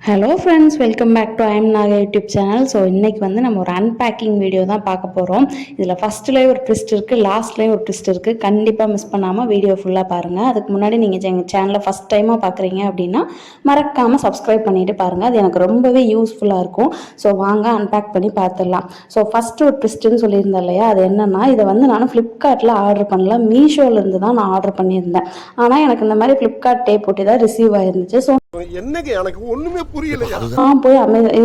Hello friends, welcome back to I'm Naga YouTube channel. So இன்றைக்கி வந்து நம்ம ஒரு அன்பேக்கிங் வீடியோ தான் பார்க்க போகிறோம். இதில் ஃபஸ்ட்லேயே ஒரு ட்விஸ்ட் இருக்குது, லாஸ்ட்லேயும் ஒரு ட்விஸ்ட் இருக்குது. கண்டிப்பாக மிஸ் பண்ணாமல் வீடியோ ஃபுல்லாக பாருங்கள். அதுக்கு முன்னாடி நீங்கள் எங்கள் சேனலை ஃபஸ்ட் டைமாக பார்க்குறீங்க அப்படின்னா மறக்காமல் சப்ஸ்கிரைப் பண்ணிவிட்டு பாருங்கள். அது எனக்கு ரொம்பவே யூஸ்ஃபுல்லாக இருக்கும். ஸோ வாங்க அன்பேக் பண்ணி பார்த்துடலாம். ஸோ ஃபஸ்ட்டு ஒரு ட்விஸ்ட்டுன்னு சொல்லியிருந்தேன் இல்லையா, அது என்னென்னா, இதை வந்து நான் ஃப்ளிப்கார்ட்டில் ஆர்டர் பண்ணல, மீஷோலேருந்து தான் நான் ஆர்டர் பண்ணியிருந்தேன். ஆனால் எனக்கு இந்த மாதிரி ஃப்ளிப்கார்ட் டேப் போட்டு தான் ரிசீவ் ஆயிருந்துச்சு. ஸோ என்னங்க எனக்கு ஒண்ணுமே புரியலையா? நான் போய்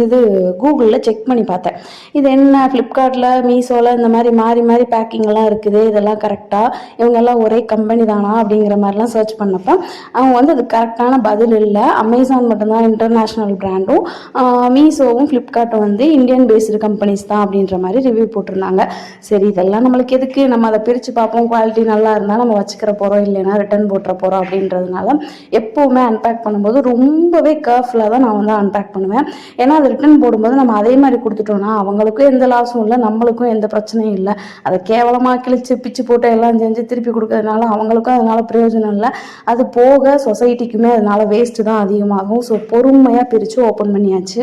இது கூகுளில் செக் பண்ணி பார்த்தேன். இது என்ன ஃப்ளிப்கார்ட்டில் மீஷோவில் இந்த மாதிரி மாறி மாறி பேக்கிங்லாம் இருக்குது, இதெல்லாம் கரெக்டாக இவங்கெல்லாம் ஒரே கம்பெனி தானா அப்படிங்கிற மாதிரிலாம் சர்ச் பண்ணப்போ அவங்க வந்து அது கரெக்டான பதில் இல்லை. அமேசான் மட்டும்தான் இன்டர்நேஷ்னல் பிராண்டும், மீஷோவும் ஃப்ளிப்கார்ட்டும் வந்து இந்தியன் பேஸ்டு கம்பெனிஸ் தான் அப்படின்ற மாதிரி ரிவ்யூ போட்டிருந்தாங்க. சரி, இதெல்லாம் நம்மளுக்கு எதுக்கு, நம்ம அதை பிரித்து பார்ப்போம், குவாலிட்டி நல்லா இருந்தால் நம்ம வச்சுக்கிற போகிறோம், இல்லைன்னா ரிட்டர்ன் போட்டுற போகிறோம் அப்படின்றதுனால எப்போவுமே அன்பேக் பண்ணும்போது ரொம்பவே கேர்ஃபுல்லாக தான் நான் வந்து அன்பேக் பண்ணுவேன். ஏன்னா அது ரிட்டர்ன் போடும்போது நம்ம அதே மாதிரி கொடுத்துட்டோம்னா அவங்களுக்கும் எந்த லாஸும் இல்லை, நம்மளுக்கும் எந்த பிரச்சனையும் இல்லை. அதை கேவலமாக கிழிச்சு பிச்சு போட்டு எல்லாம் செஞ்சு திருப்பி கொடுக்கறதுனால அவங்களுக்கும் அதனால பிரயோஜனம் இல்லை. அது போக சொசைட்டிக்குமே அதனால வேஸ்ட்டு தான் அதிகமாகும். ஸோ பொறுமையாக பிரித்து ஓப்பன் பண்ணியாச்சு.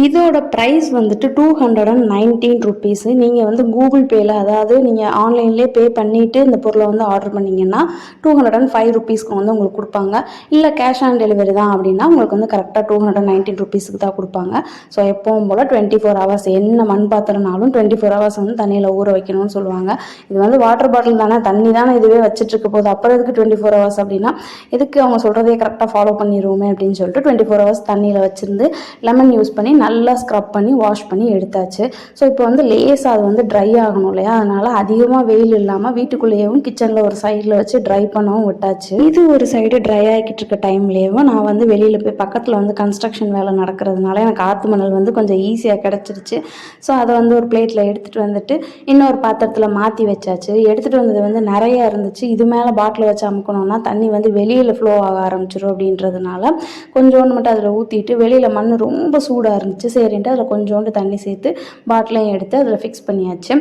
இதோட ப்ரைஸ் வந்துட்டு 219 ருபீஸு. நீங்கள் வந்து கூகுள் பேயில், அதாவது நீங்கள் ஆன்லைன்லேயே பே பண்ணிவிட்டு இந்த பொருளை வந்து ஆர்டர் பண்ணிங்கன்னா 205 ருபீஸ்க்கு வந்து உங்களுக்கு கொடுப்பாங்க. இல்லை கேஷ் ஆன் டெலிவரி தான் அப்படின்னா உங்களுக்கு வந்து கரெக்டாக 219 ருபீஸுக்கு தான் கொடுப்பாங்க. ஸோ எப்பவும் போல் 24 ஹவர்ஸ் என்ன மண் பாத்திரனாலும் 24 ஹவர்ஸ் வந்து தண்ணியில் ஊற வைக்கணும்னு சொல்லுவாங்க. இது வந்து வாட்டர் பாட்டில் தானே, தண்ணி தானே இதுவே வச்சுட்ருக்க போது, அப்புறம் எதுக்கு 24 ஹவர்ஸ் அப்படின்னா, எதுக்கு அவங்க சொல்கிறதே கரெக்டாக ஃபாலோ பண்ணிடுவோமே அப்படின்னு சொல்லிட்டு 24 ஹவர்ஸ் தண்ணியில் வச்சுருந்து லெமன் யூஸ் பண்ணி நல்லா ஸ்க்ரப் பண்ணி வாஷ் பண்ணி எடுத்தாச்சு. ஸோ இப்போ வந்து லேஸாக அது வந்து ட்ரை ஆகணும் இல்லையா, அதனால் அதிகமாக வெயில் இல்லாமல் வீட்டுக்குள்ளேயும் கிச்சனில் ஒரு சைடில் வச்சு ட்ரை பண்ணவும் விட்டாச்சு. இது ஒரு சைடு ட்ரை ஆகிக்கிட்டு இருக்க டைம்லேயும் நான் வந்து வெளியில் போய் பக்கத்தில் வந்து கன்ஸ்ட்ரக்ஷன் வேலை நடக்கிறதுனால எனக்கு ஆற்று மணல் வந்து கொஞ்சம் ஈஸியாக கிடச்சிருச்சு. ஸோ அதை வந்து ஒரு பிளேட்டில் எடுத்துகிட்டு வந்துட்டு இன்னொரு பாத்திரத்தில் மாற்றி வச்சாச்சு. எடுத்துகிட்டு வந்தது வந்து நிறையா இருந்துச்சு. இது மேலே பாட்டில் வச்சு அமுக்கணும்னா தண்ணி வந்து வெளியில் ஃப்ளோ ஆக ஆரம்பிச்சிடும் அப்படின்றதுனால கொஞ்சோண்டு மட்டும் அதில் ஊற்றிட்டு, வெளியில் மண் ரொம்ப சூடாக இருந்துச்சு, சரின்ட்டு அதில் கொஞ்சோண்டு தண்ணி சேர்த்து பாட்டிலையும் எடுத்து அதில் ஃபிக்ஸ் பண்ணியாச்சு.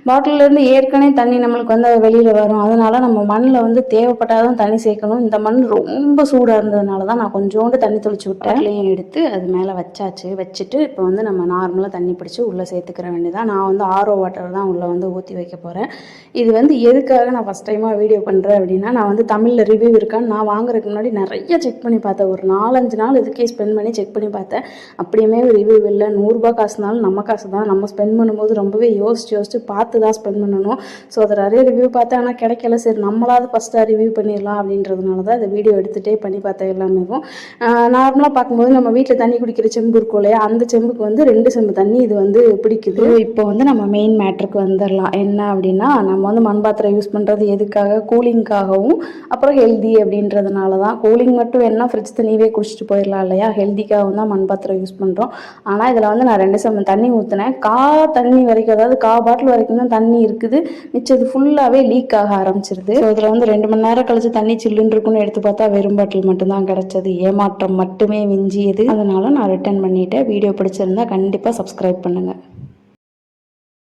பாட்டிலேருந்து ஏற்கனவே தண்ணி நம்மளுக்கு வந்து வெளியில் வரும், அதனால் நம்ம மண்ணில் வந்து தேவைப்பட்டால் தான் தண்ணி சேர்க்கணும். இந்த மண் ரொம்ப சூடாக இருந்ததுனால தான் நான் கொஞ்சோண்டு தண்ணி தெளிச்சு விட்டு பாட்டிலையும் எடுத்து அது மேலே வச்சாச்சு. வச்சுட்டு இப்போ வந்து நம்ம நார்மலாக தண்ணி பிடிச்சி உள்ளே சேர்த்துக்கிற வேண்டியதான். நான் வந்து ஆர்ஓ வாட்டர் தான் உள்ளே வந்து ஊற்றி வைக்க போகிறேன். இது வந்து எதுக்காக நான் ஃபஸ்ட் டைமாக வீடியோ பண்ணுறேன் அப்படின்னா, நான் வந்து தமிழில் ரிவ்யூ இருக்கான்னு நான் வாங்குறதுக்கு முன்னாடி நிறைய செக் பண்ணி பார்த்தேன். ஒரு 4-5 நாள் இதுக்கே ஸ்பெண்ட் பண்ணி செக் பண்ணி பார்த்தேன். அப்படியுமே ரிவ்யூ இல்லை. 100 ரூபா காசுனாலும் நம்ம காசு தான், நம்ம ஸ்பெண்ட் பண்ணும்போது ரொம்பவே யோசிச்சு பார்த்து தான் ஸ்பெண்ட் பண்ணணும். ஸோ அதை நிறைய ரிவ்யூ பார்த்தேன், ஆனால் கிடைக்கல. சரி, நம்மளாவது ஃபஸ்ட்டாக ரிவ்யூ பண்ணிடலாம் அப்படின்றதுனால தான் இந்த வீடியோ எடுத்துகிட்டே பண்ணி பார்த்தேன். எல்லாமே நார்மலாக பார்க்கும்போது நம்ம வீட்டில் தண்ணி குடிக்கிற செம்பு இருக்கும் இல்லையா, அந்த செம்புக்கு வந்து 2 செம்பு தண்ணி இது வந்து பிடிக்குது. இப்போ வந்து நம்ம மெயின் மேட்ருக்கு வந்துடலாம். என்ன அப்படின்னா, நம்ம வந்து மண் பாத்திரம் யூஸ் பண்ணுறது எதுக்காக, கூலிங்காகவும் அப்புறம் ஹெல்தி அப்படின்றதுனால தான். கூலிங் மட்டும் வேணால் ஃப்ரிட்ஜ் தண்ணியவே குடிச்சிட்டு போயிடலாம் இல்லையா, ஹெல்திக்காகவும் தான் மண் பாத்திரம் யூஸ் பண்ணுறோம். ஆனால் இதில் வந்து நான் 2 செம்பு தண்ணி ஊற்றினேன். தண்ணி வரைக்கும், அதாவது பாட்டில் வரைக்கும் தான் தண்ணி இருக்குது, மிச்சது ஃபுல்லாகவே லீக் ஆக ஆரம்பிச்சிருது. ஸோ இதில் வந்து 2 மணி நேரம் கழிச்சு தண்ணி சில்லுன்னு இருக்குன்னு எடுத்து பார்த்தா வெறும் பாட்டில் மட்டும்தான் கிடச்சது. ஏமாற்றம் மட்டுமே விஞ்சியது. அதனால நான் ரிட்டர்ன் பண்ணிவிட்டேன். வீடியோ பிடிச்சிருந்தா கண்டிப்பாக சப்ஸ்கிரைப் பண்ணுங்கள்.